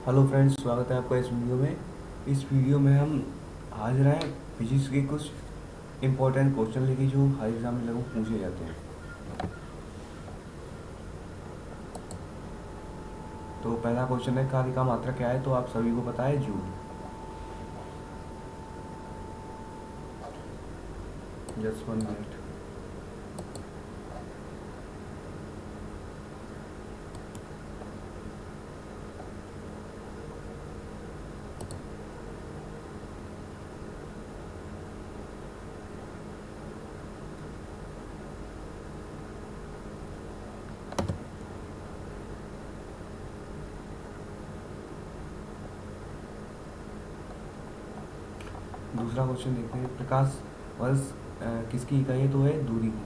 Hello friends, स्वागत है आपका इस वीडियो में। इस वीडियो में हम हाजिर हैं फिजिक्स के कुछ इम्पोर्टेंट क्वेश्चन लेके जो हर एग्जाम में लगभग पूछे जाते हैं। तो पहला क्वेश्चन है, कार्य का मात्रा क्या है? तो आप सभी को पता है, जूल। Just 1 minute. दूसरा क्वेश्चन देखते हैं, प्रकाश वर्ष किसकी इकाई है? तो है दूरी की।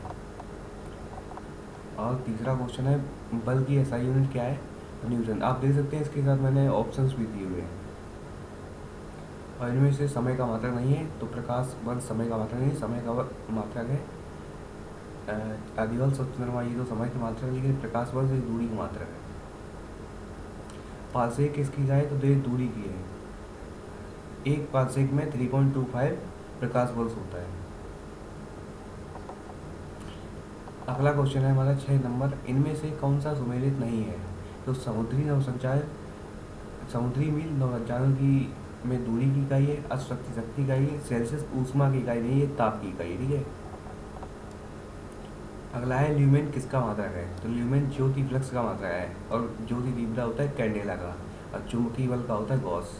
और तीसरा क्वेश्चन है, बल की एसआई यूनिट क्या है? न्यूटन। आप देख सकते हैं इसके साथ मैंने ऑप्शंस भी दिए हुए हैं। और इनमें से समय का मात्रक नहीं है, तो प्रकाश वर्ष समय का मात्रक नहीं है, समय का मात्रक है आदिवल चंद्रमा। ये तो समय की मात्रा है, लेकिन प्रकाश वर्ष एक दूरी की मात्रा है। पारसेक किसकी इकाई है? तो देश दूरी की है। एक पारसेक में 3.25 प्रकाश वर्ष होता है। अगला क्वेश्चन है हमारा 6 नंबर, इनमें से कौन सा सुमेलित नहीं है? तो समुद्री नौसंचार, समुद्री मील नौसंचालन की में दूरी की इकाई है, अश्वशक्ति शक्ति इकाई है, सेल्सियस ऊष्मा की इकाई नहीं है, ताप की इकाई है। ठीक है। अगला है, ल्यूमेन किसका मात्रक है? तो ल्यूमेन ज्योति फ्लक्स का मात्रक है, और ज्योति तीव्रता होता है कैंडेला का, और चुंबकीय बल का होता है गॉस।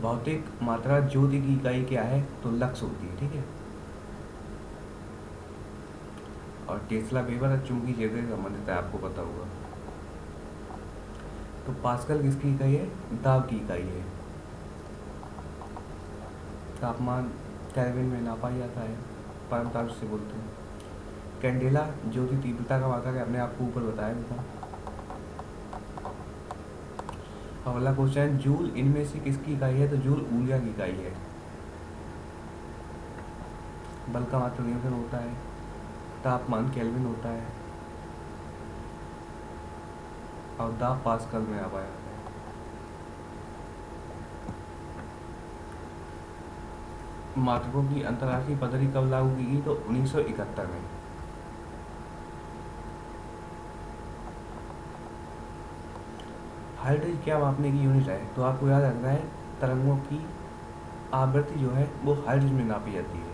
भौतिक मात्रा ज्योति की इकाई क्या है? तो लक्स होती है। ठीक है। और टेस्ला वेबर चुंबकीय क्षेत्र से संबंधित है, आपको पता होगा। तो पास्कल किसकी इकाई है? दाब की इकाई है। तापमान केल्विन में नापा जाता है, परमताप से बोलते हैं। कैंडेला ज्योति तीव्रता का मात्रक है, हमने आपको ऊपर बताया था। अगला क्वेश्चन है, जूल इनमें से किसकी इकाई है? तो जूल ऊर्जा की इकाई है। बल का मात्रक न्यूटन होता है, तापमान केल्विन होता है, और दाब पास्कल में नापा जाता है। मात्रकों की अंतर्राष्ट्रीय पद्धति कब लागू की गई? तो 1971 में। हर्ट्ज क्या मापने की यूनिट है? तो आपको याद रखना है, तरंगों की आवृत्ति जो है वो हर्ट्ज में नापी जाती है,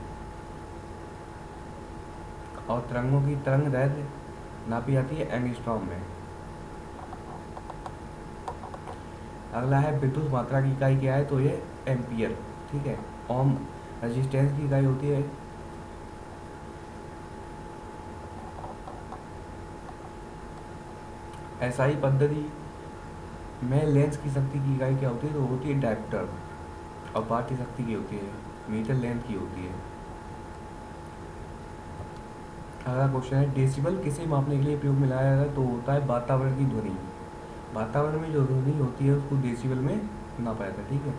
और तरंगों की तरंग दैर्ध्य नापी जाती है एंगस्ट्रॉम में। अगला है, विद्युत मात्रा की इकाई क्या है? तो ये एम्पियर। ठीक है। ओम रेजिस्टेंस की इकाई होती है। एसआई पद्धति में लेंस की शक्ति की इकाई क्या होती है? तो होती है डायप्टर। और बात की शक्ति की होती है मीटर लेंथ की होती है। अगला क्वेश्चन है, डेसिबल किसे मापने के लिए प्रयोग में लाया जाता है? तो होता है वातावरण की ध्वनि। वातावरण में जो ध्वनि होती है उसको डेसिबल में नापा जाता है। ठीक है।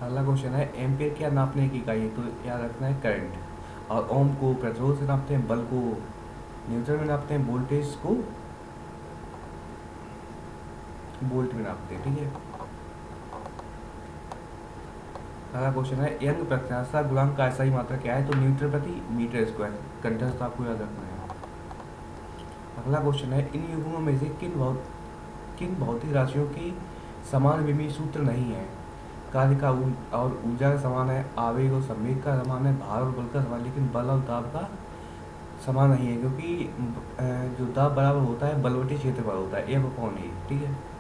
अगला क्वेश्चन है, एम्पियर क्या नापने की इकाई है? तो याद रखना है करंट। और ओम को प्रतिरोध से नापते हैं, बल को न्यूटन में नापते हैं, वोल्टेज को वोल्ट में नापते हैं। ठीक है। अगला क्वेश्चन है, यंग प्रत्याशा गुणांक का SI मात्रा क्या है? तो मीटर प्रति मीटर स्क्वायर। कंठस्थ आपको याद रखना है। अगला क्वेश्चन है, इन युग्मों में से किन भौतिक राशियों की समान विमीय सूत्र नहीं है? कार्य का और ऊर्जा का समान है, आवेग और संवेग का समान है, भार और बल का समान, लेकिन बल और दाब का समान नहीं है, क्योंकि जो दाब बराबर होता है बल बटे क्षेत्र पर होता है, F/A। ठीक है।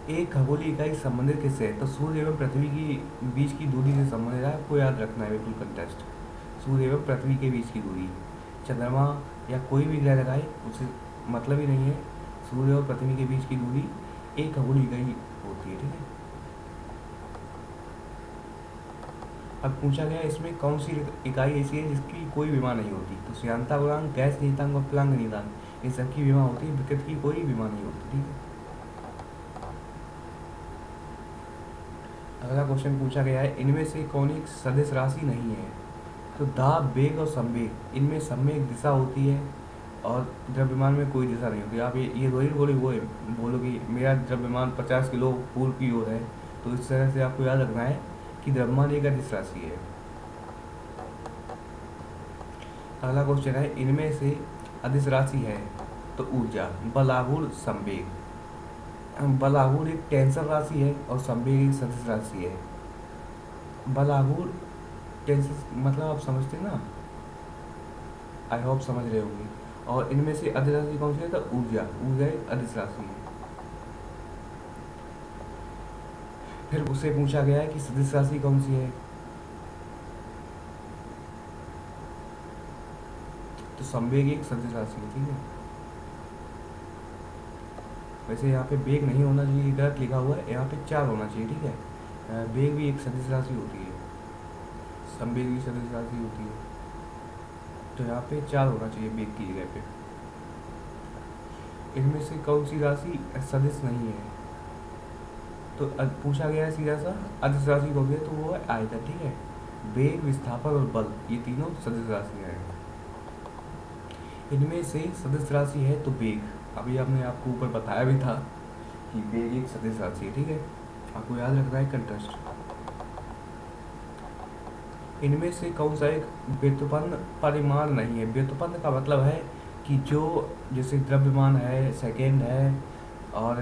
एक खगोलीय इकाई संबंधित किससे है? तो सूर्य एवं पृथ्वी की बीच की दूरी से संबंधित है, आपको याद रखना है बिल्कुल कंटेस्ट। सूर्य एवं पृथ्वी के बीच की दूरी, चंद्रमा या कोई भी ग्रह लगाए उससे मतलब ही नहीं है। सूर्य और पृथ्वी के बीच की दूरी एक खगोलीय इकाई होती है। ठीक है। अब पूछा गया, इसमें कौन सी इकाई ऐसी है जिसकी कोई विमा नहीं होती? तो श्यानता गुणांक, गैस नियतांक और प्लांक नियतांक, इन सबकी विमा होती है, विकृत की कोई विमा नहीं होती। ठीक है। अगला क्वेश्चन पूछा गया है, इनमें से कौन एक सदिश राशि नहीं है? तो दाब, वेग और संवेग, इनमें संवेग दिशा होती है, और द्रव्यमान में कोई दिशा नहीं होती। आप ये वही बोलो कि मेरा द्रव्यमान 50 किलो पूर्व की ओर है, तो इस तरह से आपको याद रखना है कि द्रव्यमान एक अदिश राशि है। अगला क्वेश्चन है, इनमें से अदिश राशि है तो ऊर्जा, बल, आघूर्ण, संवेग। बल आघूर्ण एक टेंसर राशि है और संवेग एक सदिश राशि है। बल आघूर्ण टेंसर मतलब आप समझते ना, आई होप समझ रहे होंगे। और इनमें से अदिश राशि कौन सी है, तो ऊर्जा एक अदिश राशि है। फिर उससे पूछा गया है कि सदिश राशि कौन सी है, तो संवेग एक सदिश राशि है, ठीक है। वैसे यहाँ पे वेग नहीं होना चाहिए, गलत लिखा हुआ है, यहाँ पे 4 होना चाहिए, ठीक है। वेग भी एक सदिश राशि होती है, संवेग भी सदिश राशि होती है, तो यहाँ पे 4 होना चाहिए वेग की जगह पे। इनमें से कौन सी राशि सदिश नहीं है, तो पूछा गया है सीधा सा अदिश राशि कौन सी है, तो वो है आयतन, ठीक है। वेग, विस्थापन और बल ये तीनों सदिश राशियाँ हैं। इनमें से सदिश राशि है तो वेग, अभी आपने आपको ऊपर बताया भी था कि वेग एक सदिश राशि है, ठीक है। आपको याद रखना है कंट्रास्ट। इनमें से कौन सा एक व्युत्पन्न परिमाण नहीं है। व्युत्पन्न का मतलब है कि जो जैसे द्रव्यमान है, सेकेंड है, और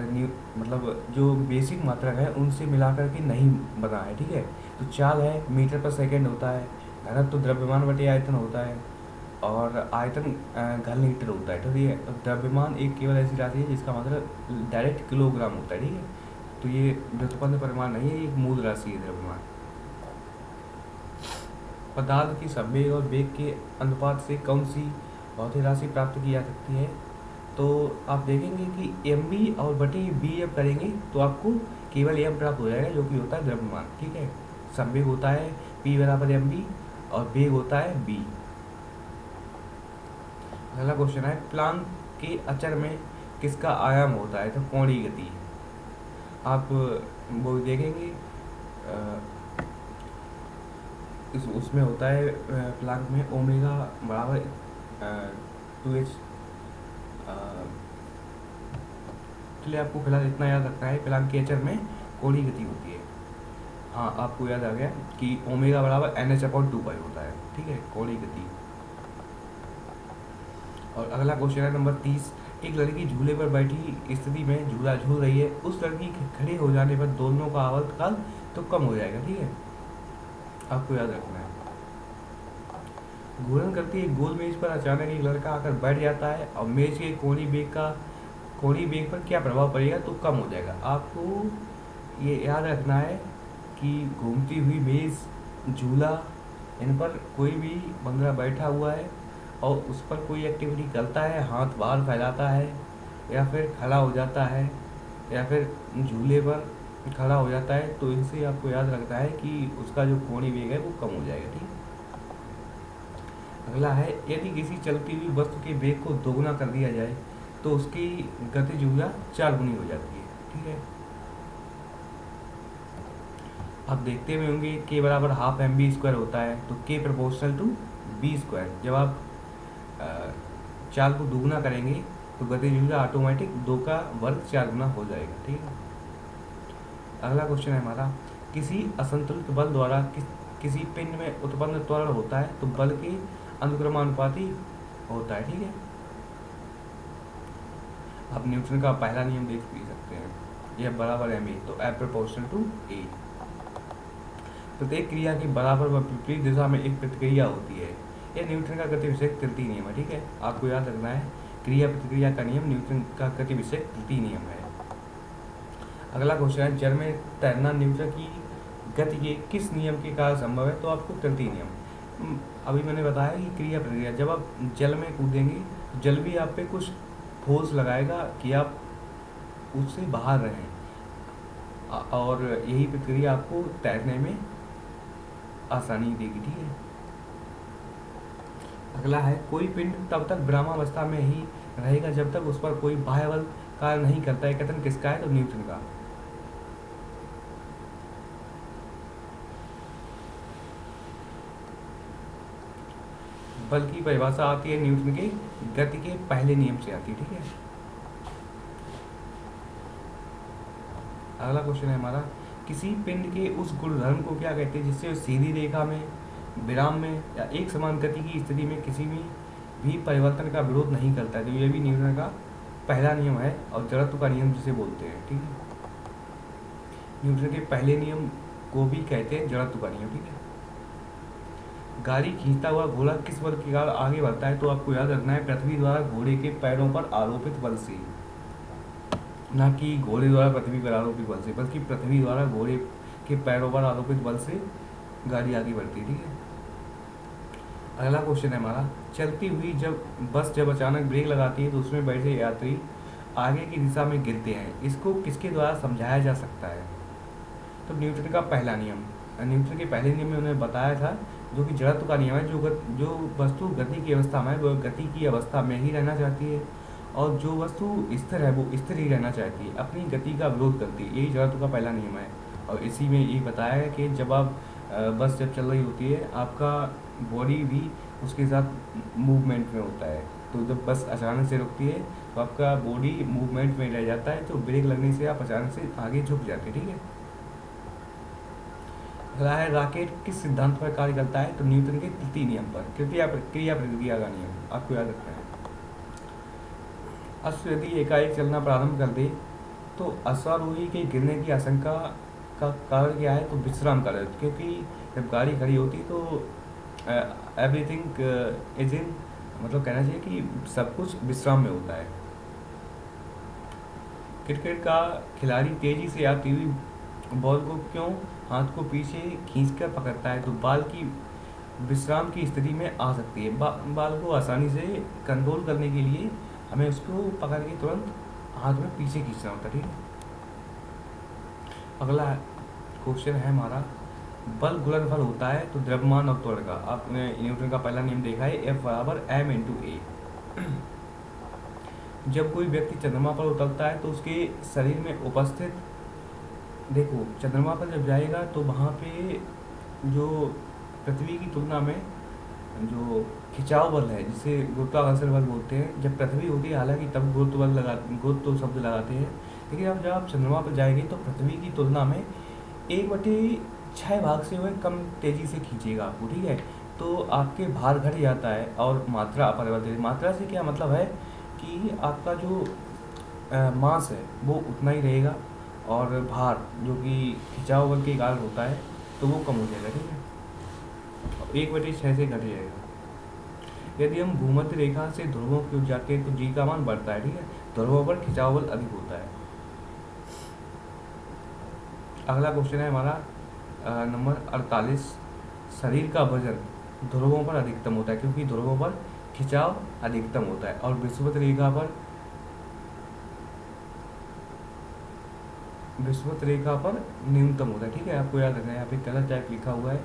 मतलब जो बेसिक मात्रक है उनसे मिलाकर के नहीं बना है, ठीक है। तो चाल है मीटर पर सेकेंड होता है, घनत्व तो द्रव्यमान बटे आयतन होता है, और आयतन घन लीटर होता है, तो ये द्रव्यमान एक केवल ऐसी राशि है जिसका मतलब डायरेक्ट किलोग्राम होता है, ठीक है। तो ये व्युत्पन्न परिमाण नहीं है, ये एक मूल राशि है द्रव्यमान। पदार्थ की संवेग और वेग के अनुपात से कौन सी भौतिक राशि प्राप्त की जा सकती है, तो आप देखेंगे कि एम बी और बटे बी जब करेंगे तो आपको केवल एम प्राप्त हो जाएगा, जो कि होता है द्रव्यमान, ठीक है। संवेग होता है पी बराबर एम बी और वेग होता है बी। अगला क्वेश्चन है, प्लांक के अचर में किसका आयाम होता है, तो कोणीय गति। आप वो देखेंगे उसमें होता है प्लांक में ओमेगा बराबर 2h। इसलिए आपको फिलहाल इतना याद रखना है, प्लांक के अचर में कोणीय गति होती है। हाँ, आपको याद आ गया कि ओमेगा बराबर NH/2 होता है, ठीक है, कोणीय गति। और अगला क्वेश्चन है नंबर 30, एक लड़की झूले पर बैठी स्थिति में झूला झूल रही है, उस लड़की के खड़े हो जाने पर दोनों का आवर्तकाल तो कम हो जाएगा, ठीक है। आपको याद रखना है। घूर्णन करती एक गोल मेज पर अचानक एक लड़का आकर बैठ जाता है और मेज के कोणी बेग पर क्या प्रभाव पड़ेगा, तो कम हो जाएगा। आपको ये याद रखना है कि घूमती हुई मेज, झूला, इन पर कोई भी बंदा बैठा हुआ है और उस पर कोई एक्टिविटी करता है, हाथ बाहर फैलाता है या फिर खड़ा हो जाता है या फिर झूले पर खड़ा हो जाता है, तो इनसे आपको याद रखना है कि उसका जो कोणीय वेग है वो कम हो जाएगा, ठीक है। अगला है, यदि किसी चलती हुई वस्तु के वेग को दोगुना कर दिया जाए तो उसकी गतिज ऊर्जा 4 गुनी हो जाती है, ठीक है। आप देखते हुए होंगे k बराबर हाफ mv² होता है, तो k प्रोपोर्शनल टू b²। जब आप चाल को दुगुना करेंगे तो गतिज ऊर्जा ऑटोमेटिक 2 का वर्ग 4 गुना हो जाएगा, ठीक है। अगला क्वेश्चन है हमारा, किसी असंतुलित बल द्वारा किसी पिंड में उत्पन्न त्वरण होता है तो बल के अनुक्रमानुपाती होता है, ठीक है। आप न्यूटन का पहला नियम देख भी सकते हैं, यह बराबर एम ए, तो F प्रोपोर्शनल टू ए। प्रत्येक क्रिया की बराबर व विपरीत दिशा में एक प्रतिक्रिया होती है, यह न्यूटन का गति विषयक तृतीय नियम है, ठीक है। आपको याद रखना है, क्रिया प्रतिक्रिया का नियम न्यूटन का गति विषयक तृतीय नियम है। अगला क्वेश्चन है, जल में तैरना न्यूटन की गति के किस नियम के कारण संभव है, तो आपको तृतीय नियम। अभी मैंने बताया कि क्रिया प्रतिक्रिया, जब आप जल में कूदेंगे तो जल भी आप पे कुछ फोर्स लगाएगा कि आप उससे बाहर रहें, और यही प्रतिक्रिया आपको तैरने में आसानी देगी, ठीक है। अगला है, कोई पिंड तब तक विरामावस्था में ही रहेगा जब तक उस पर कोई बाह्य बल कार्य नहीं करता है, कथन किसका है, तो न्यूटन का। बल की परिभाषा आती है न्यूटन के गति के पहले नियम से आती है। ठीक है, अगला क्वेश्चन है हमारा, किसी पिंड के उस गुणधर्म को क्या कहते हैं जिससे सीधी रेखा में, विराम में या एक समान गति की स्थिति में किसी में भी परिवर्तन का विरोध नहीं करता है। तो ये भी न्यूटन का पहला नियम है और जड़त्व का नियम जिसे बोलते हैं। ठीक है, न्यूटन के पहले नियम को भी कहते हैं जड़त्व का नियम। ठीक है, गाड़ी खींचता हुआ घोड़ा किस बल के कारण आगे बढ़ता है? तो आपको याद रखना है पृथ्वी द्वारा घोड़े के पैरों पर आरोपित बल से, ना कि घोड़े द्वारा पृथ्वी पर आरोपित बल से, बल्कि पृथ्वी द्वारा घोड़े के पैरों पर आरोपित बल से गाड़ी आगे बढ़ती है। ठीक है, अगला क्वेश्चन है हमारा, चलती हुई जब अचानक ब्रेक लगाती है तो उसमें बैठे यात्री आगे की दिशा में गिरते हैं, इसको किसके द्वारा समझाया जा सकता है? तो न्यूटन का पहला नियम, न्यूटन के पहले नियम में उन्होंने बताया था जो कि जड़त्व का नियम है। जो वस्तु गति की अवस्था में है वो गति की अवस्था में ही रहना चाहती है, और जो वस्तु स्थिर है वो स्थिर ही रहना चाहती है, अपनी गति का विरोध करती है। यही जड़त्व का पहला नियम है। और इसी में ये बताया है कि जब आप बस जब चल रही होती है, आपका बॉडी भी उसके साथ मूवमेंट में होता है। तो जब बस अचानक से रुकती है तो आपका बॉडी मूवमेंट में रह जाता है, तो ब्रेक लगने से आप अचानक से आगे झुक जाते हैं। ठीक है, अगला है, रॉकेट किस सिद्धांत पर कार्य करता है? तो न्यूटन के तृतीय नियम पर, क्रिया प्रतिक्रिया का नियम आपको याद रखना है। अश्व यदि एकाएक चलना प्रारंभ कर दे तो अश्वारोही के गिरने की आशंका का कारण क्या है? तो विश्राम कर, क्योंकि जब गाड़ी खड़ी होती तो एवरीथिंग इज इन, मतलब कहना चाहिए कि सब कुछ विश्राम में होता है। क्रिकेट का खिलाड़ी तेजी से आती हुई बॉल को क्यों हाथ को पीछे खींचकर पकड़ता है? तो बाल की विश्राम की स्थिति में आ सकती है। बाल को आसानी से कंट्रोल करने के लिए हमें उसको पकड़ के तुरंत हाथ में पीछे खींचना होता है। ठीक है, अगला क्वेश्चन है हमारा, बल गुणनफल होता है तो द्रव्यमान और त्वरण का। आपने न्यूटन का पहला नियम देखा है, F बराबर m/a। जब कोई व्यक्ति चंद्रमा पर उतरता है तो उसके शरीर में उपस्थित, देखो चंद्रमा पर जब जाएगा तो वहाँ पे जो पृथ्वी की तुलना में जो खिंचाव बल है जिसे गुरुत्वाकर्षण बल बोलते हैं, जब पृथ्वी होती है हालांकि तब गुरुत्व शब्द लगाते हैं, लेकिन अब जब आप चंद्रमा पर जाएंगे तो पृथ्वी की तुलना में 1/6 भाग से वह कम तेज़ी से खींचेगा आपको। ठीक है, तो आपके भार घट जाता है और मात्रा अपरिवर्तित। मात्रा से क्या मतलब है कि आपका जो मास है वो उतना ही रहेगा, और भार जो कि खिंचाव बल के कारण होता है तो वो कम हो जाएगा। ठीक है, 1/6 से घट जाएगा। यदि हम भूमध्य रेखा से ध्रुवों की ओर जाते हैं तो जी का मान बढ़ता है। ठीक है, ध्रुवों पर खिंचाव बल अधिक होता है। अगला क्वेश्चन है हमारा नंबर 48, शरीर का वजन ध्रुवों पर अधिकतम होता है क्योंकि ध्रुवों पर खिंचाव अधिकतम होता है, और विषुवत रेखा पर न्यूनतम होता है। ठीक है, आपको याद रखना है, यहाँ पे गलत टाइप लिखा हुआ है,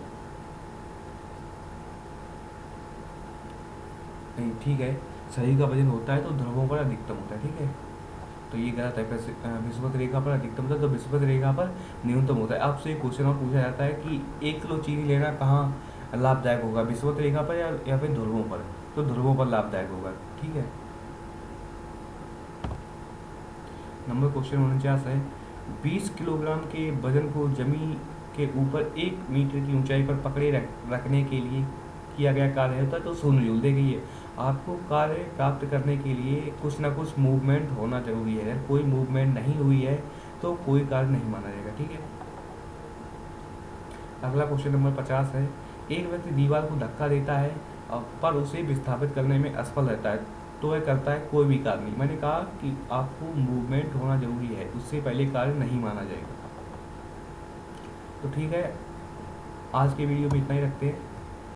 नहीं ठीक है, शरीर का वजन होता है तो ध्रुवों पर अधिकतम होता है। ठीक है, तो ये गलत है, विषुवत रेखा पर अधिकतम होता है तो विषुवत रेखा पर न्यूनतम होता है। आपसे एक क्वेश्चन और पूछा जाता है कि 1 किलो चीनी लेना कहाँ लाभदायक होगा, विषुवत रेखा पर या फिर ध्रुवों पर? तो ध्रुवों पर लाभदायक होगा। ठीक है, नंबर क्वेश्चन 49 है, 20 किलोग्राम के वजन को जमीन के ऊपर 1 मीटर की ऊंचाई पर पकड़े रखने के लिए किया गया कार्य होता है तो 100 जूल। देखिए, आपको कार्य प्राप्त करने के लिए कुछ ना कुछ मूवमेंट होना जरूरी है। अगर कोई मूवमेंट नहीं हुई है तो कोई कार्य नहीं माना जाएगा। ठीक है, अगला क्वेश्चन नंबर 50 है, एक व्यक्ति दीवार को धक्का देता है पर उसे विस्थापित करने में असफल रहता है तो वह करता है कोई भी कार्य नहीं। मैंने कहा कि आपको मूवमेंट होना जरूरी है, उससे पहले कार्य नहीं माना जाएगा। तो ठीक है, आज के वीडियो में इतना ही रखते हैं।